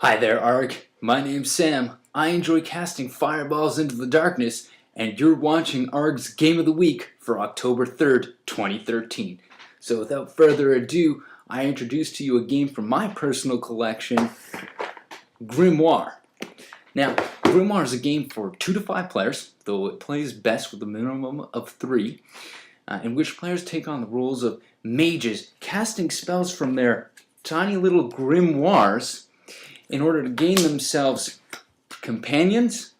Hi there, ARRG. My name's Sam. I enjoy casting fireballs into the darkness, and you're watching ARRG's Game of the Week for October 3rd, 2013. So without further ado, I introduce to you a game from my personal collection, Grimoire. Now, Grimoire is a game for 2 to 5 players, though it plays best with a minimum of 3, in which players take on the roles of mages, casting spells from their tiny little grimoires in order to gain themselves companions,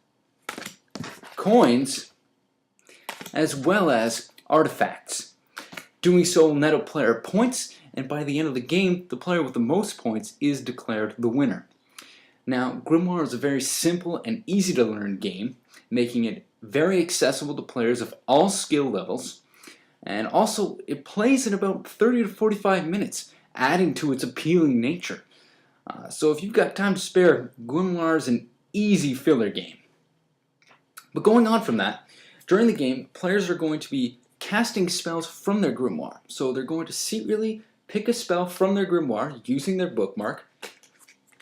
coins, as well as artifacts. Doing so will net a player points, and by the end of the game, the player with the most points is declared the winner. Now, Grimoire is a very simple and easy to learn game, making it very accessible to players of all skill levels, and also it plays in about 30 to 45 minutes, adding to its appealing nature. So if you've got time to spare, Grimoire is an easy filler game. But going on from that, during the game, players are going to be casting spells from their grimoire. So they're going to secretly pick a spell from their grimoire using their bookmark,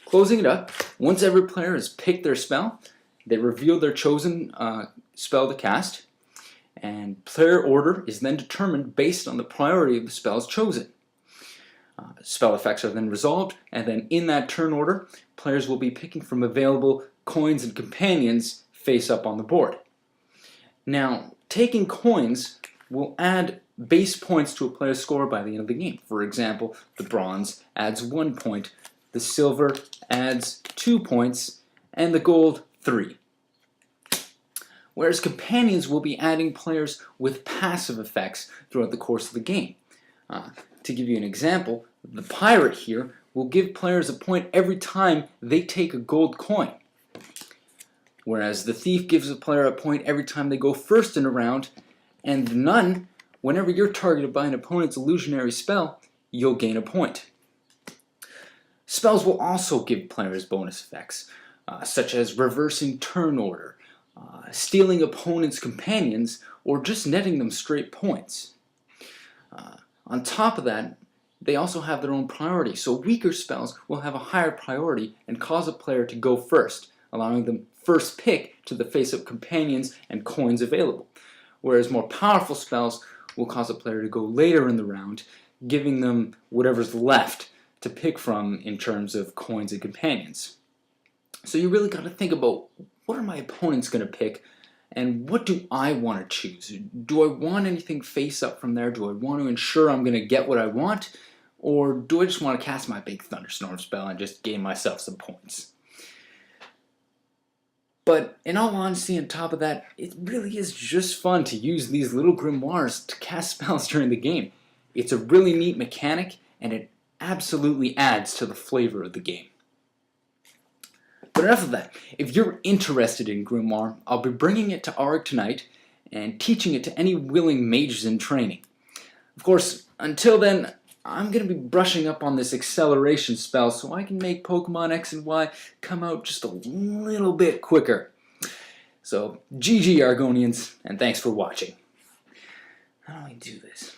closing it up. Once every player has picked their spell, they reveal their chosen spell to cast, and player order is then determined based on the priority of the spells chosen. Spell effects are then resolved, and then in that turn order, players will be picking from available coins and companions face up on the board. Now, taking coins will add base points to a player's score by the end of the game. For example, the bronze adds 1 point, the silver adds 2 points, and the gold 3. Whereas companions will be adding players with passive effects throughout the course of the game. To give you an example, the pirate here will give players a point every time they take a gold coin, whereas the thief gives a player a point every time they go first in a round, and the nun, whenever you're targeted by an opponent's illusionary spell, you'll gain a point. Spells will also give players bonus effects, such as reversing turn order, stealing opponents' companions, or just netting them straight points. On top of that, they also have their own priority, so weaker spells will have a higher priority and cause a player to go first, allowing them first pick to the face-up companions and coins available, whereas more powerful spells will cause a player to go later in the round, giving them whatever's left to pick from in terms of coins and companions. So you really got to think about, what are my opponents going to pick, and what do I want to choose? Do I want anything face up from there? Do I want to ensure I'm going to get what I want? Or do I just want to cast my big thunderstorm spell and just gain myself some points? But in all honesty, on top of that, it really is just fun to use these little grimoires to cast spells during the game. It's a really neat mechanic, and it absolutely adds to the flavor of the game. But enough of that. If you're interested in Grimoire, I'll be bringing it to ARRG tonight and teaching it to any willing mages in training. Of course, until then, I'm going to be brushing up on this acceleration spell so I can make Pokemon X and Y come out just a little bit quicker. So, GG Argonians, and thanks for watching. How do I do this?